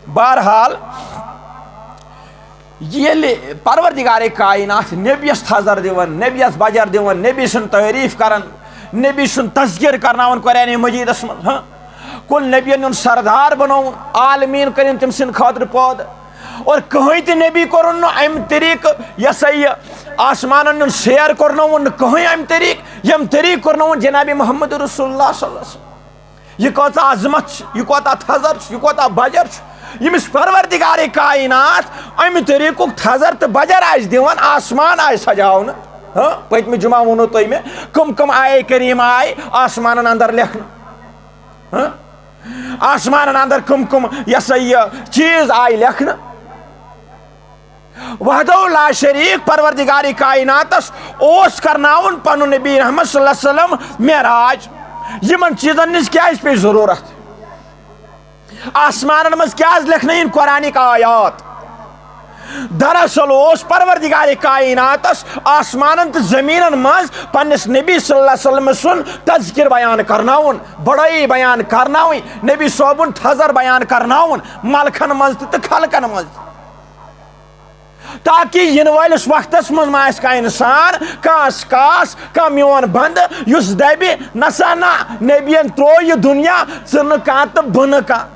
بہرحال ییٚلہِ پروردگار کائنات نبیس تھزر دِوان نبیس بجر دِوان نبی سُنٛد تعریٖف کران نبی سُنٛد تذکر کرناوان قرآن مجیدس منٛز کُل نبین ہُنٛد سردار بنووُن عالمیٖن کٔرِنۍ تٔمۍ سٕنٛدِ خٲطرٕ پٲدٕ اور کٕہٕنۍ تہِ نبی کوٚرُن نہٕ امہِ طریٖقہٕ یہِ ہسا یہِ آسمانن ہُنٛد سیر کوٚرنووُن نہٕ کٕہٕنۍ امہِ طریٖقہٕ ییٚمہِ طریٖقہٕ کوٚرنووُن جنابِ محمد رسول اللہ صلی اللہ علیہ وسلم یہ کوتاہ عظمت چھِ یہِ کوتاہ تھزر چھُ یہِ کوتاہ بجر چھُ ییٚمِس پروردگار کائنات امہِ طریٖقُک تھزر تہٕ بجر آسہِ دِوان آسمان آیہِ سجاونہٕ پٔتمہِ جمعہ ووٚنوٕ تۄہہِ مےٚ کٕم آیے کریٖم آیہِ آسمانن اندر لیکھنہٕ آسمانن اندر کٕم یہِ ہسا یہِ چیٖز آیہِ لیکھنہٕ وحدہ لا شریٖک پروردگار کائناتس اوس کرناوُن پنُن نبی رحمت صلی اللہ علیہ وسلم معراج یِمن چیٖزن ہٕنٛز کیازِ پیٚیہِ ضروٗرت آسمانن منٛز کیازِ لیکھنہٕ یِن قرآنٕکۍ آیات دراصل اوس پروردگار کائناتس آسمانن تہٕ زمیٖنن منٛز پننس نبی صلی اللہ علیہ وسلم سُنٛد تذکر بیان کرناوُن بڑٲیی بیان کرناوٕنۍ نبی صٲبُن تھزر بیان کرناوُن ملکن منٛز تہِ خلقن منٛز تہِ تاکہ ینہٕ وٲلِس وقتس منٛز ما آسہِ کانٛہہ اِنسان کانٛہہ سکاس کانٛہہ میون بنٛدٕ یُس دپہِ نسا نہ نبین ترٛوو یہِ دُنیا ژٕ نہٕ کانٛہہ تہٕ بہٕ نہٕ کانٛہہ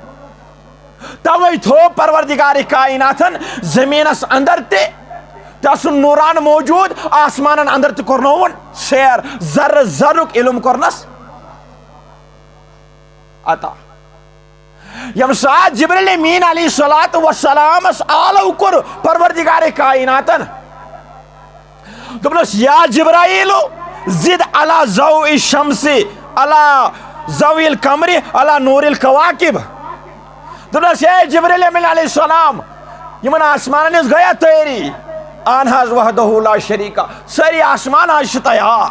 توے تھوٚو پروردگار کائناتن زمیٖنس اندر تہِ سُنٛد نوران موجوٗد آسمانن اندر تہِ کوٚرنووُن سیر ذرٕ ذرُک علم کوٚرنس عطا ییٚمہِ ساتہٕ جبریل امین علیہ الصلوۃ والسلامس آلو کوٚر پروردگار کائناتن دوٚپنس یا جبرائیلو زد علی ضوء الشمس علی ضوء القمر علی نور الکواکب دوٚپنس اے جبریل امین علیہ السلام یِمن آسمانن ہٕنٛز گٔیا تیٲری اہن حظ وحدہ لا شریٖکہ سٲری آسمان حظ چھِ تیار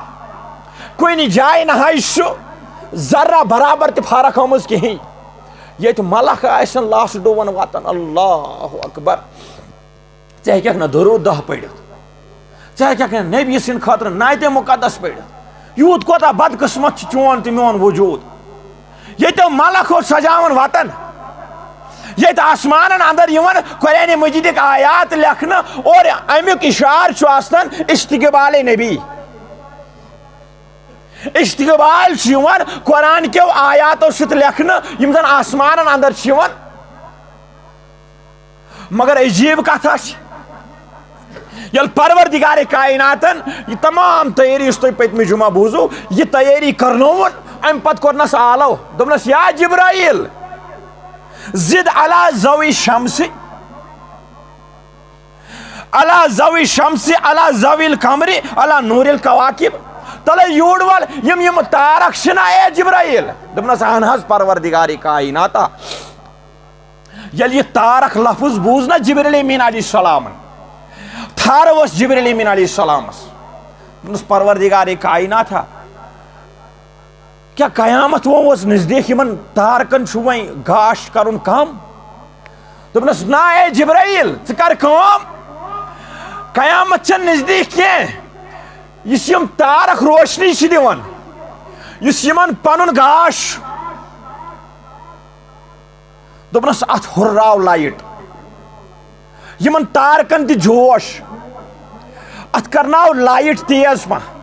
کُنہِ جایہِ نہ حظ چھُ ذرہ برابر تہِ فرق آمٕژ کِہیٖنۍ ییٚتہِ ملک آسن لاسہٕ ڈوٗوَن واتان اللہ اکبر ژٕ ہیٚککھ نہٕ درود دہ پٔرِتھ ژٕ ہیٚککھ نہٕ نبی سٕنٛدِ خٲطرٕ نعتِ مقدس پٔرِتھ یوٗت کوتاہ بدقٕسمت چھُ چون تہٕ میون وجوٗد ییٚتیو ملک اوس سجاوان وطن ییٚتہِ آسمانن اندر یِوان قرآنِ مجیدٕکۍ آیات لیکھنہٕ اور امیُک اشعار چھُ آسان استقبال نبی استقبال چھُ یِوان قرآن کیو آیاتو سۭتۍ لیکھنہٕ یِم زن آسمانن اندر چھِ یِوان مگر عجیٖب کتھا چھِ ییٚلہِ پروردگار کائناتن یہِ تمام تیٲری یُس تۄہہِ پٔتمہِ جمعہ بوٗزوٗ یہِ تیٲری کرنووُن امہِ پتہٕ کوٚرنس آلو دوٚپنس یا جبرائیل زد علی ضوء الشمس علی ضوء الشمس علی ضوء القمر علی نور الکواکب تلے یوٗر ول یِم تارک چھِنہ اے جبرائیل دوٚپنس اہن حظ پروردگار کائناتا ییٚلہِ یہِ تارک لفظ بوٗز نہ جبریل امین علیہ السلامن تھر اوس جبریل امین علیہ السلامس دوٚپنس پروردگار کائناتا کیا قیامت ووت نزدیٖک یِمن تارکن چھُ وۄنۍ گاش کرُن کم دوٚپنس نہ اے جبرائیل ژٕ کر کٲم قیامت چھنہٕ نزدیٖک کینٛہہ یُس یِم تارک روشنی چھِ دِوان یُس یِمن پنُن گاش دوٚپنس اتھ ہُرراو لایٹ یِمن تارکن تہِ جوش اتھ کرناو لایٹ تیز پہن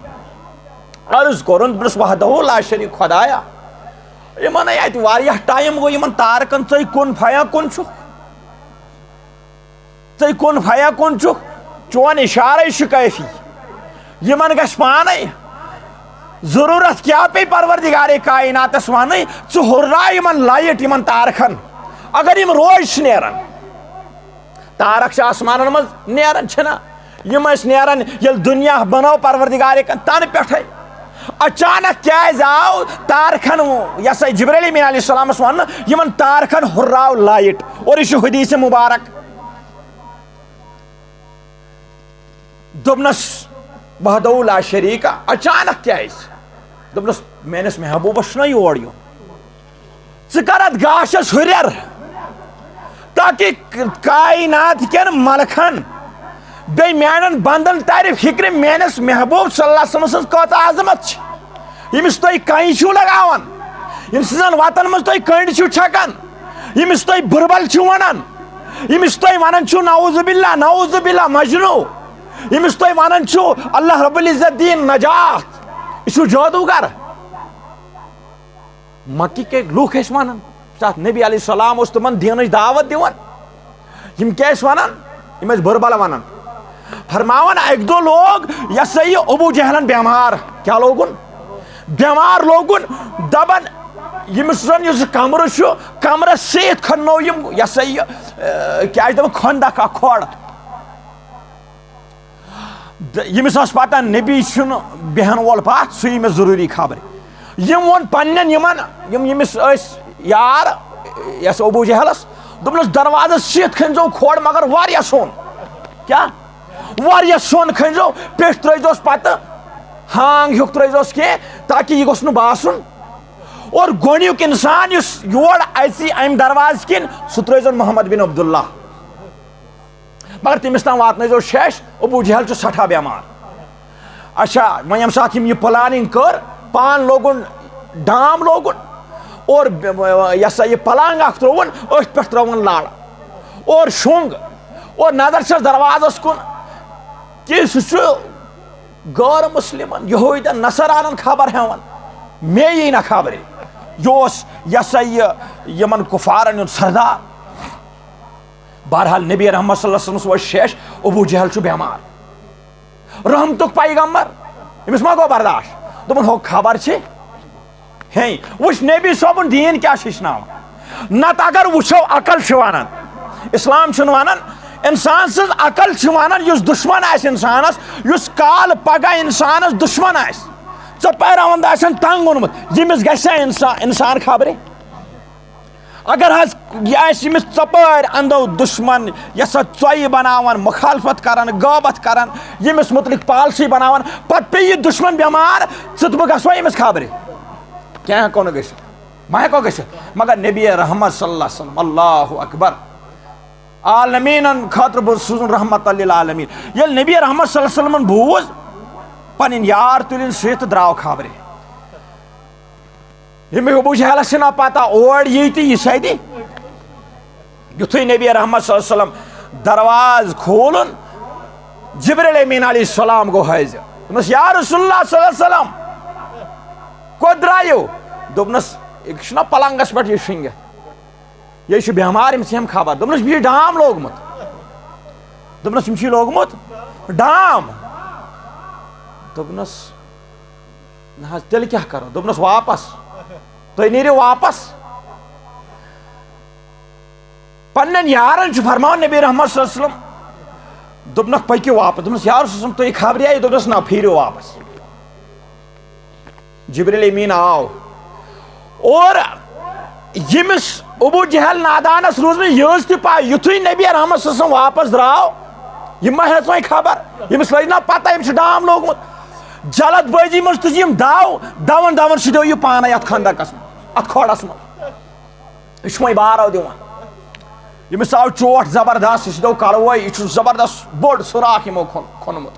عرض کوٚرُن دوٚپنس وحدہ لا شریٖک خۄدایا یِمن ہے اتہِ واریاہ ٹایم گوٚو یِمن تارکن ژٕے کُن فیا کُن چھُکھ ژٕے کُن فیا کُن چھُکھ چون اشارے چھُ کٲفی یِمن گژھِ پانے ضروٗرت کیٛاہ پیٚیہِ پروردگار کائناتس ونٕنۍ ژٕ ہُرراو یِمن لایٹ یِمن تارکن اگر یِم روز چھِ نیران تارک چھِ آسمانن منٛز نیران چھِنہ یِم ٲسۍ نیران ییٚلہِ دُنیا بنوو پروردگار تنہٕ پٮ۪ٹھے اچانک کیازِ آو تارکن یہِ ہسا جبریل امین علیہ السلامس وننہٕ یِمن تارکن ہُرراو لایٹ اور یہِ چھُ حدیث مبارک دوٚپنس وحدہ لا شریٖکہ اچانک کیازِ دوٚپنس میٲنِس محبوٗبس چھُنہ یور یُن ژٕ کر اتھ گاشس ہُریر تاکہ کائنات کٮ۪ن ملکن بیٚیہِ میانٮ۪ن بنٛدن ترِ فکرِ میٲنِس محبوٗب صلی اللہ علیہ وسلم سٕنٛز کۭژاہ عظمت چھِ ییٚمِس تُہۍ کنہِ چھِو لگاوان ییٚمہِ سٕنٛزن وتن منٛز تُہۍ کنڈِ چھِو چھکان یمس تُہۍ بُربل چھِو وَنان، یمس تُہۍ وَنان چھِو نعوذ باللہ مجنوٗ، یمس تُہۍ وَنان چھِو اللہ رب العزت دین نجات، یہ چھُ جادوگر. مکی کے لوٗکھ ٲسۍ وَنان ساتھ نبی علیہ السلام اوس تِمن دینٕچ دعوت دِوان، یِم کیٛاہ ٲسۍ وَنان؟ یِم ٲسۍ بُربل وَنان. فرماوان اکہِ دۄہ لوگ یہِ ہسا یہِ ابوٗ جہلن بیمار. کیٛاہ لوگُن؟ بیمار لوگُن. دپان ییٚمِس زن یُس کمرٕ چھُ کمرس سۭتۍ کھننو یِم یہِ ہسا یہِ کیٛاہ چھِ دپان کھۄنٛڈ اکھ کھۄڑ. ییٚمِس ٲس پتہ نبی چھُنہٕ بیہن وول پتھ سُہ یی مےٚ ضروٗری خبرِ. یِم ووٚن پننٮ۪ن یِمن یِم ییٚمِس ٲسۍ یار یس ابوٗ جہلس، دوٚپنس دروازس سۭتۍ کھٔنۍزیو کھۄڑ مگر واریاہ سوٚن. کیٛاہ؟ واریاہ سوٚن کھٔنۍزیو، پیٚٹھۍ ترٲیزیوس پتہٕ ہانگ ہیوٗ ترٲیزیوس کینٛہہ تاکہِ یہِ گوٚژھ نہٕ باسُن. اور گۄڈنیُک انسان یُس یور اژِ امہِ دروازٕ کِنۍ سُہ ترٲیزیون محمد بن عبداللہ. مگر تٔمِس تام واتنٲیزیو شیش، ابوٗ جہل چھُ سٮ۪ٹھاہ بیمار. اچھا وۄنۍ ییٚمہِ ساتہٕ یِم یہِ پلاننگ کٔر، پان لوگُن ڈام لوگُن اور یہِ ہسا یہِ پلنٛگ اکھ ترٛووُن، أتھۍ پٮ۪ٹھ ترٲوُن لڑ اور شۄنٛگ اور نظر چھس دروازس کُن کہ سُہ چھُ غٲر مُسلِمن یہوٗدٮ۪ن نصرانن خبر ہٮ۪وان، مےٚ یی نہٕ خبرِ. یہِ اوس یہِ ہسا یہِ یِمن کُفارن ہُنٛد سردار. بہرحال نبی رحمت صلی اللہ علیہ وسلمس ووت شیش، ابوٗ جہل چھُ بیمار. رحمتُک پیغمبر، أمِس ما گوٚو برداشت. دوٚپُن ہو خبر چھِ ہے وٕچھ نبی صٲبُن دیٖن کیٛاہ چھِ ہیٚچھناوان. نتہٕ اگر وٕچھو عقل چھِ ونان، اسلام چھُنہٕ ونان، انسان سٕنٛز عقل چھِ ونان یُس دُشمن آسہِ انسانس، یُس کالہٕ پگہہ انسانس دُشمن آسہِ، ژۄپٲرۍ آسن تنگ اوٚنمُت، ییٚمِس گژھِ انسان خبرِ. اگر حظ یہِ آسہِ ییٚمِس ژۄپٲرۍ انٛدو دُشمن یۄس ژۄیہِ بناوان، مُخالفت کران، غٲبت کران، ییٚمِس مُتعلق پالسی بناوان، پتہٕ پیٚیہِ یہِ دُشمن بیمار، ژٕ تہٕ بہٕ گژھوا ییٚمِس خبرِ؟ کیٚنٛہہ ہٮ۪کو نہٕ گٔژھِتھ، ما ہٮ۪کو گٔژھِتھ. مگر نبی رحمت صلی اللہ علیہ وسلم، اللہ اکبر، عالمیٖنن خٲطرٕ بہٕ سوٗزُن رحمت للعالمیٖن. ییٚلہِ نبی رحمت صلی اللہ علیہ وسلمن بوٗز، پنٕنۍ یار تُلِنۍ سۭتۍ تہٕ درٛاو خبرِ. ییٚمِس ابوٗ جہلس چھِنا پتہ اور یی تہٕ یہِ سیدِ. یُتھُے نبی رحمت صلی اللہ علیہ وسلم دروازٕ کھوٗلُن، جبریٖل امیٖن علیہ السلام گوٚو حٲضِر. دوٚپنس یا رسول اللہ صلی اللہ علیہ وسلم کوٚت درٛایِو؟ دوٚپنس یہِ چھُنہ پلنٛگس پٮ۪ٹھ یہِ شٔنگِتھ، یے چھُ بیمار، أمِس چھِ خبر. دوٚپنس یہِ چھُ ڈام لوگمُت. دوٚپنس أمِس چھُے لوگمُت ڈام. دوٚپنس نہ حظ تیٚلہِ کیٛاہ کرو؟ دوٚپنس واپس، تُہۍ نیٖرِو واپس. پننٮ۪ن یارن چھُ فرماوان نبی رحمت صلی اللہ علیہ وسلم، دوٚپنکھ پٔکِو واپس. دوٚپنس یا رسول اللہ تُہۍ خبریٛاے؟ دوٚپنس نہ پھیٖرِو واپس. جبریٖل امیٖن آو اور ییٚمِس ابوٗ جہل نادانس روٗز نہٕ یٲژ تہِ پاے، یُتھُے نبی رحمت صلی اللہ علیہ وسلم واپس درٛاو، یہِ ما ہٮ۪ژ وۄنۍ خبر، ییٚمِس لٔج نا پتہ أمِس چھُ ڈام لوگمُت. جلد بٲزی منٛز تُجہِ یِم دون دون سُہ دیو یہِ پانے اتھ خندقس منٛز، اتھ کھۄڑس منٛز. یہِ چھُ وۄنۍ بارو دِوان. ییٚمِس آو چوٹ زبردست، یہِ دیو کلوٲے، یہِ چھُ زبردست بوٚڑ سُراخ یِمو کھوٚنمُت.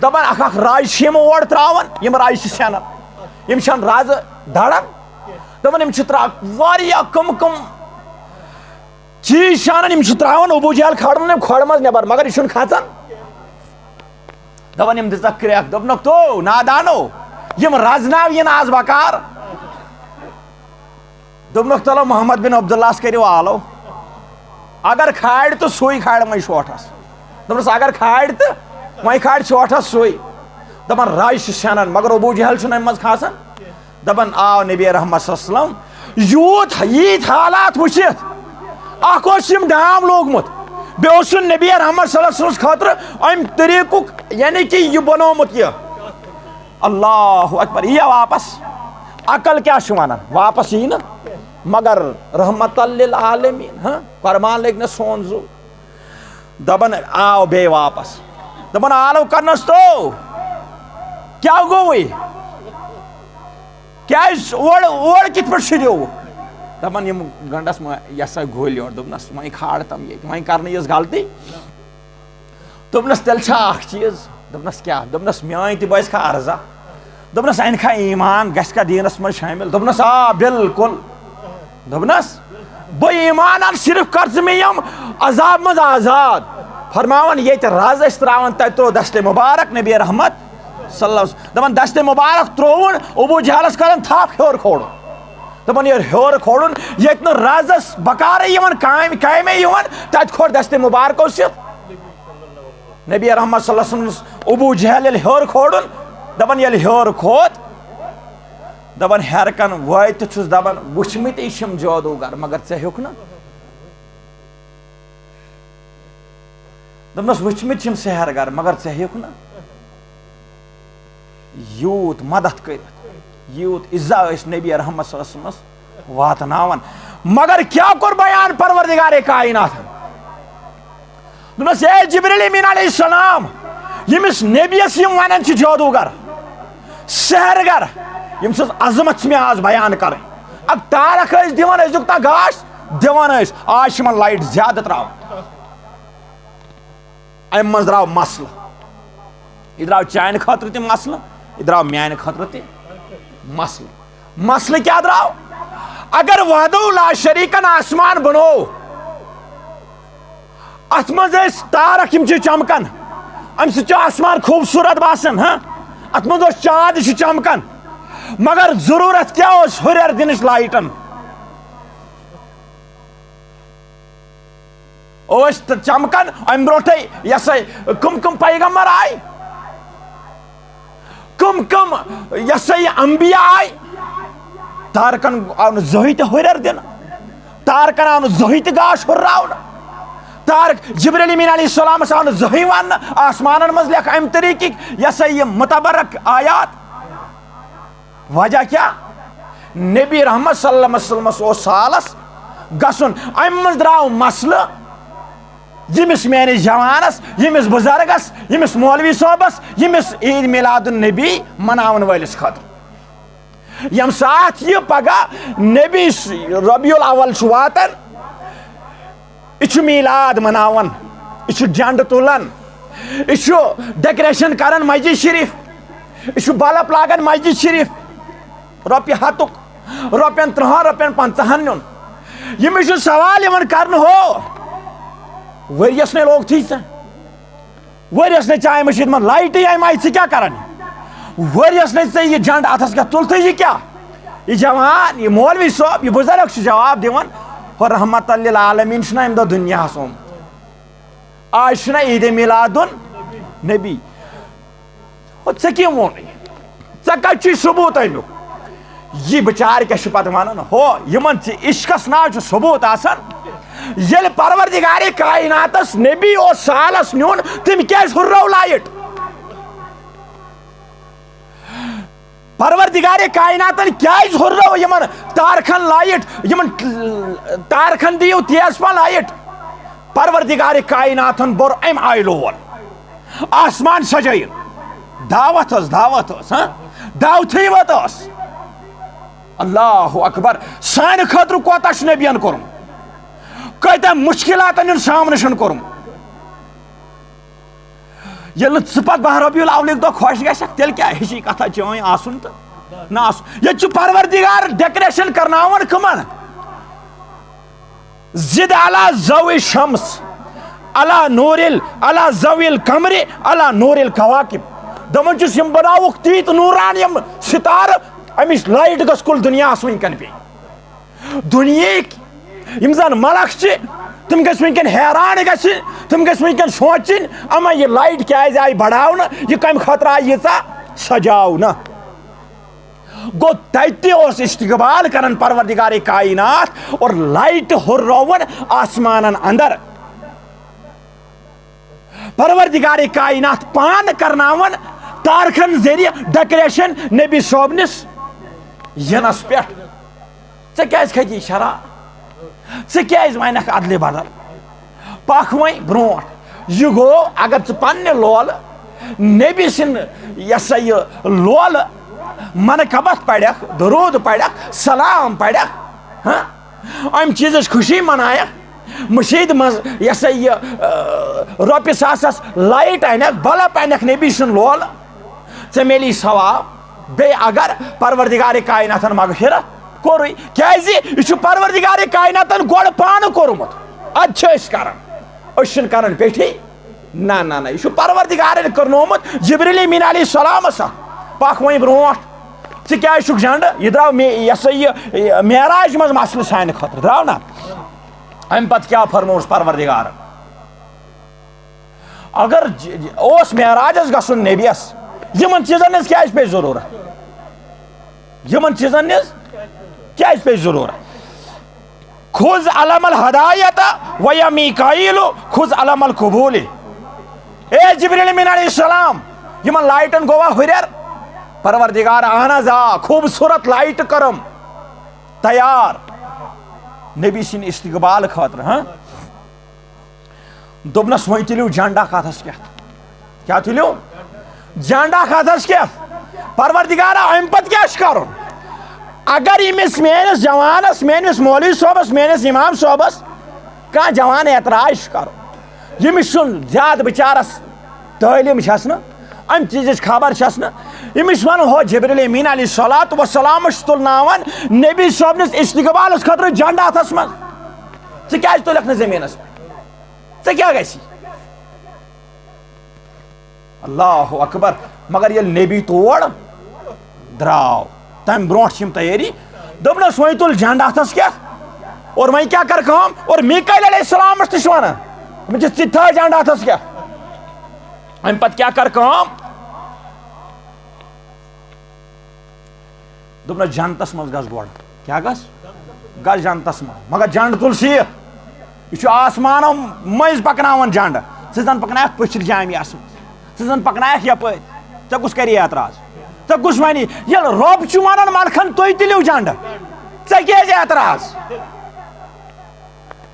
دپان اکھ رز چھِ یِم اور تراوان، یِم رزٕ چھِ سینان، یِم چھنہٕ رزٕ دڑان. دپان یِم چھِ واریاہ کم چیٖز چھِ انان، یِم چھِ تراوان ابوٗ جہل کھڑن أمۍ کھۄڑ منٛز نٮ۪بر، مگر یہِ چھُنہٕ کھژان. دپان یِم دِژکھ کرٛٮ۪کھ. دوٚپنکھ تو نادانو، یِم رزناو یِن آز بکار. دوٚپنکھ چلو محمد بن عبداللہس کٔرِو آلو، اگر کھالہِ تہٕ سُے کھالہِ وۄنۍ شوٹھس. دوٚپنس اگر کھالہِ تہٕ وۄنۍ کھالہِ شوٹھس سُے. دپان رز چھِ سینان، مگر ابوٗ جہل چھُنہٕ امہِ منٛز کھسان. دپان آو نبی رحمت صلی اللہ علیہ وسلم ییٖتۍ حالات وٕچھِتھ، اکھ اوس یِم ڈام لوگمُت، بیٚیہِ اوسُن نبی رحمت صلی اللہ علیہ وسلمس خٲطرٕ امہِ طریٖقُک یعنی کہِ یہِ بنومُت یہِ. اللہ اکبر، یی واپس. عقل کیٛاہ چھُ ونان؟ واپس یی نہٕ، مگر رحمت للعالمیٖن قربان لٔگۍ نہٕ سون زُو. دپان آو بیٚیہِ واپس. دپان آلو کرنس تو کیٛاہ گوٚوُے؟ کیٛازِ اور کِتھ پٲٹھۍ شِریووُ؟ دپان یِم گنڈس یہِ ہسا گُلۍ یورٕ. دوٚپنس وۄنۍ کھال تِم ییٚتہِ، وۄنۍ کرنہٕ یِژھ غلطی. دوٚپنس تیٚلہِ چھا اکھ چیٖز. دوٚپنس کیٛاہ؟ دوٚپنس میٲنۍ تہِ باسہِ کھا عرضا. دوٚپنس اَنہِ کھا ایٖمان، گژھِ کھا دیٖنس منٛز شٲمِل؟ دوٚپنس آ بِلکُل. دوٚپنس بہ ایمان ان صرف کر ژٕ مےٚ یِم عذاب منٛز آزاد فرماوان ییٚتہِ رز ٲسۍ ترٛاوان تتہِ ترٛوو دستِ مُبارک نبی رحمت صلی اللہ علیہ وسلم دپان دستِ مُبارک ترٛووُن ابوٗ جہلس کران تھپھ ہیوٚر کھولُن دپان ییٚلہِ ہیوٚر کھولُن ییٚتہِ نہٕ رزس بکارے یِوان کامے یِوان تتہِ کھوٚت دستِ مُبارکو سۭتۍ نبی رحمت صلی اللہ علیہ وسلم ابوٗ جہل ییٚلہِ ہیوٚر کھولُن دپان ییٚلہِ ہیوٚر کھوٚت دپان ہیرٕ کن وٲتِتھ چھُس دپان وٕچھمٕتی چھِم جادوٗگر مگر ژےٚ ہیوٚکھ نہٕ دپنس وٕچھمٕتۍ چھِم سحر گر مگر ژےٚ ہیوٚکھ نہٕ یوٗت مدد کٔرِتھ یوٗت عزا ٲسۍ نبی رحمت صلی اللہ علیہ وسلمس واتناوان مگر کیٛاہ کوٚر بیان پروردگارے کائناتن دوٚپنس اے جبریل امین علیہ السلام ییٚمِس نبیس یِم ونان چھِ جادوٗگر سحر گر یِم سٕنٛز عظمت چھِ مےٚ آز بیان کرٕنۍ اکھ تارک ٲسۍ دِوان أزیُک تانۍ گاش دِوان ٲسۍ آز چھِ یِمن لایٹ زیادٕ تراوان امہِ منٛز درٛاو مسلہٕ یہِ درٛاو چانہِ خٲطرٕ تہِ مسلہٕ یہِ درٛاو میانہِ خٲطرٕ تہِ مسلہٕ کیٛاہ درٛاو اگر وحدو لا شریٖکن آسمان بنوو اتھ منٛز ٲسۍ تارک یِم چھِ چمکان امہِ سۭتۍ چھُ آسمان خوٗبصوٗرت باسان اتھ منٛز اوس چاند یہِ چھُ چمکان مگر ضروٗرت کیٛاہ اوس ہُرٮ۪ر دِنٕچ لایٹن ٲسۍ چمکان امہِ برونٛٹھے یہِ ہسا کٕم پیغمبر آیہِ کٕم یہِ ہسا یہِ انبیا آیہِ تارکن آو نہٕ زٕہٕنۍ تہِ ہُرٮ۪ر دِنہٕ تارکن آو نہٕ زٕہٕنۍ تہِ گاش ہُرراونہٕ تارک جبریل امین علیہ السلامس آو نہٕ زٕہٕنۍ وننہٕ آسمانن منٛز لیکھ امہِ طریٖقٕکۍ یہِ ہسا یہِ متبرک آیات وجہ کیٛاہ نبی رحمت صلی اللہ علیہ وسلمس اوس سالس گژھُن امہِ منٛز درٛاو مسلہٕ ییٚمِس میٲنِس جوانس ییٚمِس بُزرگس ییٚمِس مولوی صٲبس ییٚمِس عیٖد میلاد النبی مناون وٲلِس خٲطرٕ ییٚمہِ ساتہٕ یہِ پگاہ نبی ربیع الاول چھُ واتان یہِ چھُ میلاد مناوان یہِ چھُ جنڈٕ تُلان یہِ چھُ ڈکریشن کران مسجد شریٖف یہِ چھُ بلب لاگان مسجد شریٖف رۄپیہِ ہتُک رۄپین 30 رۄپین 50 نیُن ییٚمِس چھُ سوال یِوان کرنہٕ ہو ؤرۍیس نے لوگ تھی ؤرۍیس نے چاے مٔشیٖد منٛز لایٹٕے اَمہِ آیہِ ژٕ کیٛاہ کران ؤرۍیس نے ژےٚ یہِ جنڈ اتھس کیٛاہ تُلتھٕے یہِ کیٛاہ یہِ جوان یہِ مولوی صٲب یہِ بُزرگ چھُ جواب دِوان ہو رحمت للعالمیٖن چھُنہ امہِ دۄہ دُنیاہس آمُت آز چھُنہ عیٖدِ میلاد النبی ہو ژےٚ کٔمۍ ووٚنُے ژےٚ کتہِ چھُے ثبوٗت امیُک یہِ بِچارٕ کیٛاہ چھُ پتہٕ ونان ہو یِمن ژےٚ عشقس ناو چھُ ثبوٗت آسان ییٚلہِ پروردگارِ کائناتس نبی اوس سالس نیُن تٔمۍ کیٛازِ ہُررٲو لایٹ پروردگارِ کائناتن کیٛازِ ہُررٲو یِمن تارکن لایٹ یِمن تارکن دِیِو تیز پہن لایٹ پروردگارِ کائناتن بوٚر امہِ آیہِ لول آسمان سجٲیِن دعوت ٲس دعوتھٕے وت ٲس اللہ اکبر سانہِ خٲطرٕ کوتاہ چھُ نبین کوٚرمُت کۭتیاہ مُشکِلاتن ہُنٛد سامنہٕ چھُنہٕ کوٚرمُت ییٚلہِ نہٕ ژٕ پتہٕ 12 ربیع الاولٕکۍ دۄہ خۄش گژھکھ تیٚلہِ کیٛاہ ہِشی کتھا چٲنۍ آسُن تہٕ نہ آسُن ییٚتہِ چھُ پروردگار ڈیکریشن کرناوان کٕمن زد علی ضوء الشمس علی ضوء القمر علی نور الکواکب دپان چھُس یِم بناوُکھ تیٖتۍ نوٗران یِم ستارٕ امِچ لایٹ گٔژھ کُل دُنیاہس وٕنکیٚن پیٚنۍ دُنیہٕکۍ یِم زن ملک چھِ تِم گژھِ وٕنکیٚن حیران گژھٕنۍ تِم گژھِ وٕنکیٚن سونٛچٕنۍ اما یہِ لایٹ کیٛازِ آیہِ بڑاونہٕ یہِ کمہِ خٲطرٕ آیہِ ییٖژاہ سجاونہٕ گوٚو تتہِ تہِ اوس استقبال کران پروردگارِ کائنات اور لایٹ ہُررٲوُن آسمانن اندر پروردگارِ کائنات پانہٕ کرناوان تارکن ذٔریعہٕ ڈکریشن نبی صٲبنِس یِنس پٮ۪ٹھ ژےٚ کیٛازِ کھٔتی شرح ژٕ کیٛازِ ونکھ ادلہِ بدل پکھ وۄنۍ برونٛٹھ یہِ گوٚو اگر ژٕ پننہِ لولہٕ نبی سٕنٛد یہِ ہسا یہِ لولہٕ منقبت پرکھ درود پرکھ سلام پرکھ امہِ چیٖزٕچ خوشی منایکھ مشیٖد منٛز یہِ ہسا یہِ رۄپیہِ ساسس لایٹ انکھ بلب انکھ نبی سُنٛد لولہٕ ژےٚ میلی ثواب بیٚیہِ اگر پروردگارِ کائناتن مغفرت کوٚرُے کیازِ یہِ چھُ پروردگارِ کائناتن گۄڈٕ پانہٕ کوٚرمُت ادٕ چھِ أسۍ کران أسۍ چھِنہٕ کران پیٹھی نہ نہ نہ یہِ چھُ پروردگارن کرنومُت جبریل امین علیہ السلامس پکھ وۄنۍ برونٛٹھ ژٕ کیازِ چھُکھ جنڈٕ یہِ درٛاو یہِ ہسا یہِ معراج منٛز مسلہٕ سانہِ خٲطرٕ درٛاو نا امہِ پتہٕ کیٛاہ فرمووُس پروردگارن اگر اوس معراجس گژھُن نبیس یِمن چیٖزن ہٕنٛز کیازِ پیٚیہِ ضروٗرت یِمن چیٖزن ہٕنٛز کیازِ پیٚیہِ ضروٗرت خُذ علم الہدایت ویا میکایل خُذ علم القبوٗل اے جبریل امین علیہ السلام یِمن لایٹن گوٚوا ہُریر پروردگار اہن حظ آ خوٗبصوٗرت لایٹہٕ کٔرٕم تیار نبی سٕنٛدِ استقبال خٲطرٕ ہاں دوٚپنس وۄنۍ تُلِو جنڈ اکھ اتھس کیٛاہ تُلِو جنڈ اکھ اتھس کیٛاہ پروردگارا امہِ پتہٕ کیٛاہ چھُ کرُن اگر ییٚمِس میٲنِس جوانس میٲنِس مولوی صٲبس میٲنِس امام صٲبس کانٛہہ جوان اعتراض چھُ کرُن ییٚمِس چھُنہٕ زیادٕ بِچارس تعلیٖم چھس نہٕ امہِ چیٖزٕچ خبر چھس نہٕ ییٚمِس ونہٕ ہو جبریل امین علیہ الصلوۃ والسلامس چھُ تُلناوان نبی صٲبنِس استقبالس خٲطرٕ جنڈ اتھس منٛز ژٕ کیٛازِ تُلکھ نہٕ زٔمیٖنس پٮ۪ٹھ ژےٚ کیٛاہ گژھی اللہ اکبر مگر ییٚلہِ نبی تور درٛاو تمہِ برونٛٹھ چھِ یِم تیٲری دوٚپنس وۄنۍ تُل جنڈ اتھس کیٛاہ اور وۄنۍ کیٛاہ کر کٲم اور میکایل علیہ السلامس تہِ چھِ ونان دپان چھِس ژٕ تہِ تھاو جنڈ اتھس کیٛاہ امہِ پتہٕ کیٛاہ کر کٲم دوٚپنس جنتس منٛز گژھ گۄڈٕ کیٛاہ گژھ جنتس منٛز مگر جنڈ تُل سیٖتھ یہِ چھُ آسمانو مٔنٛزۍ پکناوان جنڈ ژٕ زن پکنایکھ پٔچھِر جامعس منٛز ژٕ زن پکنایکھ یپٲرۍ ژےٚ کُس کری اعتراض ژےٚ کُس ونے ییٚلہِ رۄب چھُ ونان ملکن تُہۍ تُلِو جنڈ ژےٚ کیازِ اعتراض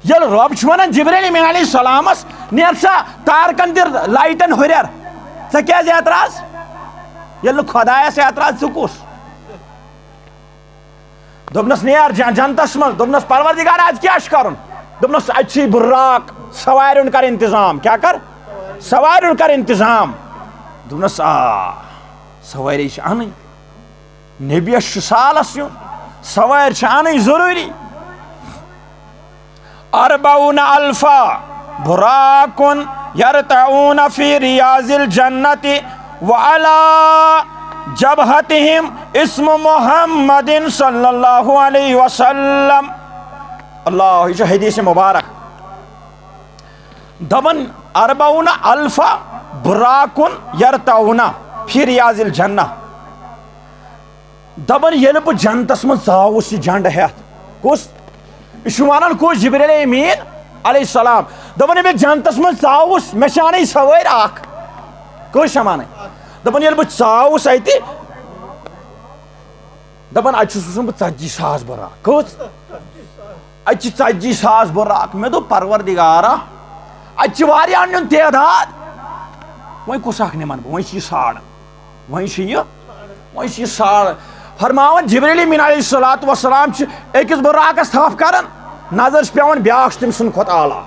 ییٚلہِ رۄب چھُ ونان جبریل امین علیہ السلامس نیر سا تارکن دِ لایٹن ہُریر ژےٚ کیازِ اعتراض ییٚلہِ نہٕ خۄدایس اعتراض ژٕ کُس دوٚپنس نیر جنتس منٛز دوٚپنس پروردگار اتہِ کیٛاہ چھُ کرُن دوٚپنس اتہِ چھُے براق سوارِ ہُنٛد کر انتظام کیٛاہ کر سوارِ ہُنٛد کر انتظام دوٚپنس آ سوٲری چھِ انٕنۍ نبیس چھُ سالس یُن سوارِ چھِ انٕنۍ ضروٗری اربعون الفا براقن یرتعون فی ریاض الجنت وعلی جبہتہم اسم محمد صلی اللہ علیہ وسلم اللہ یہ چھُ حدیث مبارک دپان اربعون الفا براقن یرتعون فی ریاض الجنہ دپان ییٚلہِ بہٕ جنتس منٛز ژاوُس یہِ جنڈ ہیتھ کُس یہِ چھُ ونان کُس جبریل امین علیہ السلام دپان ییٚلہِ بہٕ جنتس منٛز ژاوُس مےٚ چھِ انٕنۍ سوٲرۍ اکھ کٔژ چھم انٕنۍ دپان ییٚلہِ بہٕ ژاوُس اتہِ دپان اتہِ چھُس وٕچھان بہٕ 40,000 براق کٔژ اتہِ چھِ 40,000 براق مےٚ دوٚپ پروردگارا اتہِ چھِ واریاہن ہُنٛد تعداد وۄنۍ کُس اکھ نِمن بہٕ وۄنۍ چھِ یہِ ساڑن وۄنۍ چھِ یہِ ساڑن فرماوان جبریل امین علیہ الصلوۃ والسلام چھِ أکِس براقس تھپھ کران نظر چھِ پیوان بیاکھ چھُ تٔمۍ سُنٛد کھۄتہٕ اعلیٰ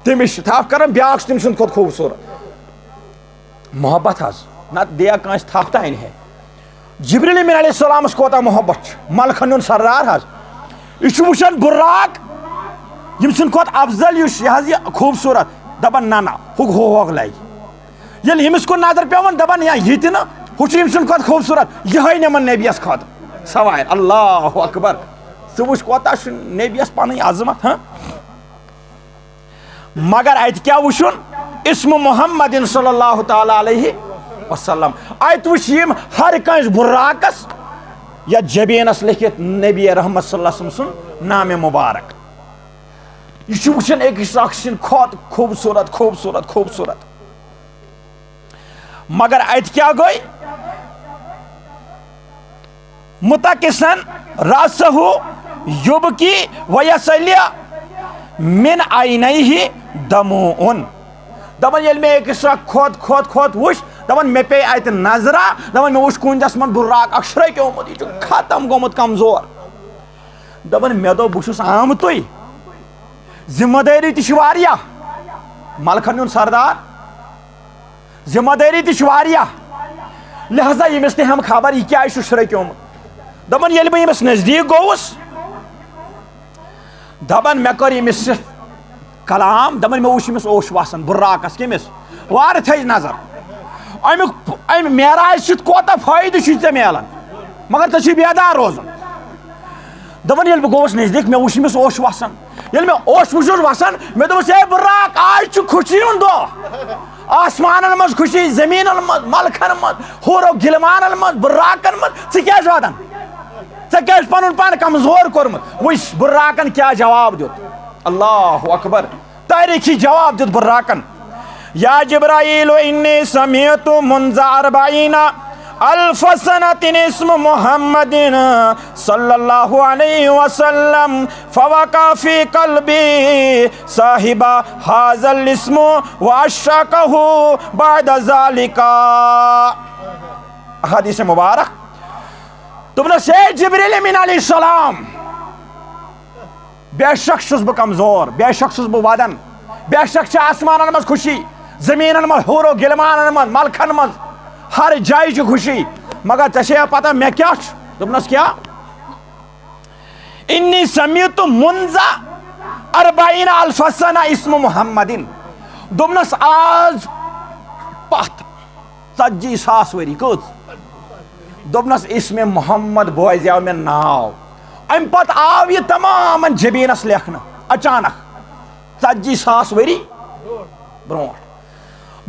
تٔمِس چھِ تھپھ کران بیاکھ چھُ تٔمۍ سُنٛد کھۄتہٕ خوٗبصوٗرت محبت حظ نتہٕ دیا کٲنٛسہِ تھپھ تہٕ انہِ ہے جبریل امین علیہ السلامس کوتاہ محبت چھُ ملکن ہُنٛد سردار حظ یہِ چھُ وٕچھان براق ییٚمہِ سٕنٛدِ کھۄتہٕ افضل یُس یہِ حظ یہِ خوٗبصوٗرت دپان نہ ہوٚکھ لگہِ ییٚلہِ ییٚمِس کُن نظر پیوان دپان یا یہِ تہِ نہٕ ہُہ چھُ ییٚمہِ سُنٛد کھۄتہٕ خوٗبصوٗرت یِہوے نِمن نبیس خٲطرٕ سوارِ اللہ اکبر ژٕ وٕچھ کوتاہ چھُ نبیس پنٕنۍ عظمت ہاں مگر اتہِ کیٛاہ وٕچھُن اسم محمد صلی اللہ تعالیٰ علیہ وسلم اتہِ وٕچھ یِم ہر کٲنٛسہِ براقس یتھ جبیٖنس لیکھِتھ نبی رحمت صلی اللہ علیہ وسلم سُنٛد نامِ مُبارک یہِ چھُ وٕچھان أکِس اکھ سٕنٛدِ کھۄتہٕ خوٗبصوٗرت مگر اتہِ کیٛاہ گوٚو متقصن راسہُ یبکی ویسلی من عینیہ دموعن دپان ییٚلہِ مےٚ أکِس اکھ کھۄت وٕچھ دپان مےٚ پیٚیہِ اتہِ نظرا دپان مےٚ وٕچھ کُنجس منٛز براق اکھ شرٛکیومُت یہِ چھُ ختم گوٚمُت کمزور دپان مےٚ دوٚپ بہٕ چھُس آمتُے ذمہٕ دٲری تہِ چھِ واریاہ ملکن ہُنٛد سردار ذمہٕ دٲری تہِ چھِ واریاہ لہذا ییٚمِس نہٕ ہٮ۪مہٕ خبر یہِ کیازِ چھُ شرٛکیومُت دپان ییٚلہِ بہٕ ییٚمِس نزدیٖک گوٚوُس دپان مےٚ کٔر ییٚمِس سۭتۍ کلام دپان مےٚ وٕچھ ییٚمِس اوش وسان بُراکس کٔمِس وارِتھٕچ نظر امہِ معراج سۭتۍ کوتاہ فٲیدٕ چھُے ژےٚ میلان مگر ژےٚ چھُے بیدار روزُن دپان ییٚلہِ بہٕ گوٚوُس نزدیٖک مےٚ وٕچھ ییٚمِس اوش وسان ییٚلہِ مےٚ اوش وٕچھُس وسان مےٚ دوٚپُس ہے بُراک آز چھُ خوشی ہُنٛد دۄہ آسمانن منٛز خوشی زٔمیٖنن منٛز ملکن منٛز ہوٗرو گِلمانن منٛز بُراکن منٛز ژٕ کیازِ ودان ژےٚ کیازِ پنُن پان کمزور کوٚرمُت وٕچھ بُراکن کیاہ جواب دیُت اللہ اکبر تاریخی جواب دیُت بُراکن یا جبرائیل انی سمعت منذ 40 الف سنة اسم محمد صلی اللہ علیہ وسلم فوقع فی قلبی صاحب هذا الاسم واشرکه بعد ذلك حدیث مبارک دوٚپنس ہے جبریل امین علیہ السلام بے شک چھُس بہٕ کمزور بے شک چھُس بہٕ ودان بے شک چھِ آسمانن منٛز خوشی زٔمیٖنن منٛز ہوٗرو گِلمانن منٛز ملکن منٛز ہر جایہِ چھِ خوشی مگر ژےٚ چھےٚ پتہ مےٚ کیاہ چھُ دوٚپنس کیاہ انی سمعت منذ 40 الف سنة اسم محمدin دوٚپنس آز پتھ 40,000 ؤری کٔژ دوٚپنس اسمِ محمد بوزیو مےٚ ناو امہِ پتہٕ آو یہِ تمامن جبیٖنس لیکھنہٕ اچانک 40,000 ؤری برونٛٹھ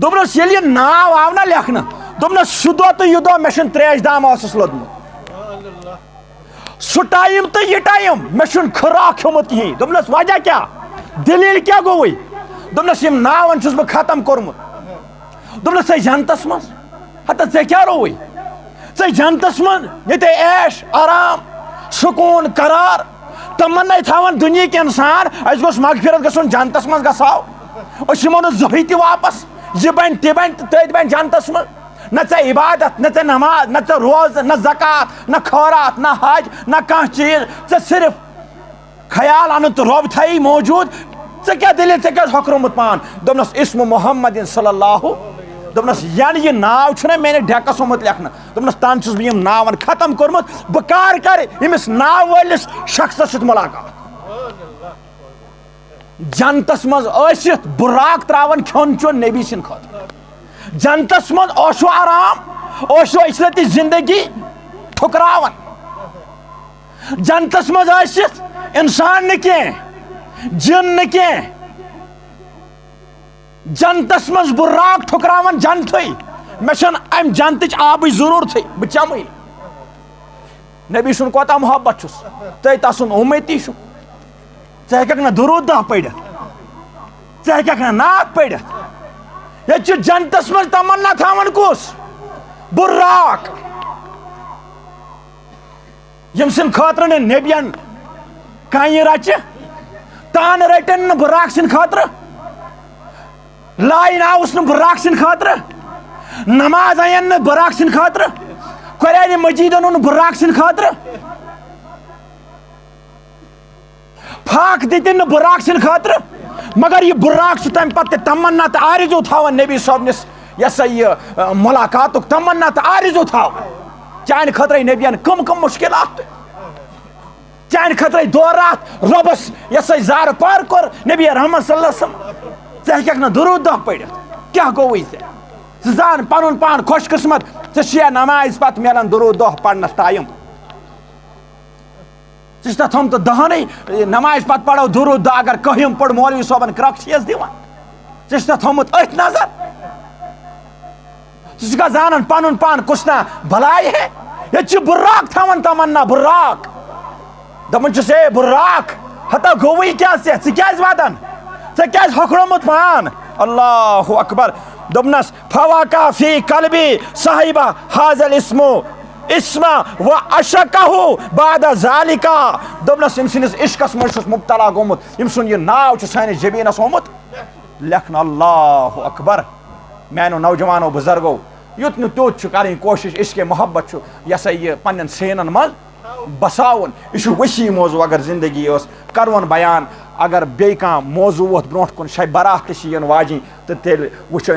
دوٚپنس ییٚلہِ یہِ ناو آو نا لیکھنہٕ دوٚپنس سُہ دۄہ تہٕ یہِ دۄہ مےٚ چھُنہٕ تریش دام اوسُس لوٚدمُت سُہ ٹایم تہٕ یہِ ٹایم مےٚ چھُنہٕ خُراک کھیوٚمُت کِہیٖنۍ دوٚپنس وجہ کیاہ دلیٖل کیاہ گوٚوُے دوٚپنس یِم ناون چھُس بہٕ ختم کوٚرمُت دوٚپنس ژےٚ جنتس منٛز ہتا ژےٚ کیاہ رووُے ژےٚ جنتس منٛز ییٚتہِ عیش آرام سکوٗن قرار تمناے تھاوان دُنہِکۍ انسان اسہِ گوٚژھ مغفرت گژھُن جنتس منٛز گژھو أسۍ یِمو نہٕ زٕہٕنۍ تہِ واپس یہِ بنہِ تہِ بنہِ تہٕ تٔتۍ بنہِ جنتس منٛز نہ ژےٚ عبادت نہ ژےٚ نماز نہ ژےٚ روزٕ نہ زکات نہ خٲرات نہ حج نہ کانٛہہ چیٖز ژےٚ صرف خیال انُن تہٕ رۄب تھایی موجوٗد ژےٚ کیاہ دلیٖل ژےٚ کیازِ ہۄکھرومُت پان دوٚپنس اسمِ محمدin صلی اللہ دوٚپنس ینہٕ یہِ ناو چھُنہ میانہِ ڈیکس آمُت لیکھنہٕ دوٚپنس تانۍ چھُس بہٕ یِم ناون ختم کوٚرمُت بہٕ کر کرٕ ییٚمِس ناو وٲلِس شخصس سۭتۍ مُلاقات جنتس منٛز ٲسِتھ بُراک تراوان کھیوٚن چیوٚن نبی سٕنٛدِ خٲطرٕ جنتس منٛز اوسو آرام اوسو عزتٕچ زندگی ٹھُکراوان جنتس منٛز ٲسِتھ انسان نہٕ کینٛہہ جِن نہٕ کینٛہہ جنتس منٛز بُراک ٹھُکراوان جنتھٕے مےٚ چھنہٕ امہِ جنتٕچ آبٕچ ضروٗرتھٕے بہٕ چمٕے نبی سُنٛد کوتاہ محبت چھُس ژٕ تسُنٛد اُمتی چھُکھ ژٕ ہیٚککھ نہٕ درود دہ پٔرِتھ ژٕ ہیٚککھ نہٕ نعت پٔرِتھ ییٚتہِ چھُ جنتس منٛز تمنا تھاوان کُس بُراک ییٚمہِ سٕنٛدِ خٲطرٕ نہٕ نبین کانہِ رچہِ تانہٕ رٔٹِن نہٕ بُراک سٕنٛدِ خٲطرٕ لاین آوُس نہٕ بُراک سٕنٛدِ خٲطرٕ نماز اَنن نہٕ بُراک سٕنٛدِ خٲطرٕ قرآنِ مجیٖد اوٚنُن نہٕ بُراک سٕنٛدِ خٲطرٕ پھاکھ دِتِن نہٕ بُراک سٕنٛدِ خٲطرٕ مگر یہِ بُراک چھُ تمہِ پتہٕ تہِ تمنا تہٕ آرزوٗ تھاوان نبی صٲبنِس یہِ ہسا یہِ مُلاقاتُک تمنا تہٕ آرزوٗ تھاوان چانہِ خٲطرے نبین کم کم مُشکلات چانہِ خٲطرے دورات رۄبس یہِ ہسا زارٕ پار کوٚر نبی رحمت صلی اللہ علیہ وسلم ژٕ ہیٚککھ نہٕ درود دہ پٔرِتھ کیاہ گوٚوُے ژےٚ ژٕ زان پنُن پان خۄش قٕسمت ژےٚ چھُیا نمازِ پتہٕ میلان درود دہ پرنس ٹایم ژٕ چھُتھا تھوٚمُت دہنٕے نمازِ پتہٕ پرو درود دہ اگر کٔہِم پوٚر مولوی صٲبن کرٛکھ چھِیَس دِوان ژےٚ چھُتھا تھوٚمُت أتھۍ نظر ژٕ چھُکھا زانان پنُن پان کُس نا بلاے ہے ییٚتہِ چھُ بُراک تھاوان تمنا بُراک دپان چھُس ہے بُراک ہتا گوٚوُے کیاہ ژےٚ کیازِ ودان ژےٚ کیازِ ہۄکھرومُت پان اللہ اکبر دوٚپنس فواقع فی قلبی صاحب هذا الاسم و اشکہ بعد ذالک دوٚپنس أمۍ سٕنٛدِس عشقس منٛز چھُس مُبتلا گوٚمُت أمۍ سُنٛد یہِ ناو چھُ سٲنِس جبیٖنس آمُت لیکھنہٕ اللہ اکبر میانیو نوجوانو بُزرگو یُت نہٕ تیُتھ چھُ کرٕنۍ کوٗشش عشقِ محبت چھُ یہِ ہسا یہِ پننٮ۪ن سینن منٛز بساوُن یہِ چھُ ؤسیع موضوٗع اگر زندگی ٲس کرون بیان اگر بیٚیہِ کانٛہہ موضوٗع ووت برونٛٹھ کُن شب برات تہِ چھِ یِنہٕ واجِنۍ تہٕ تیٚلہِ وٕچھو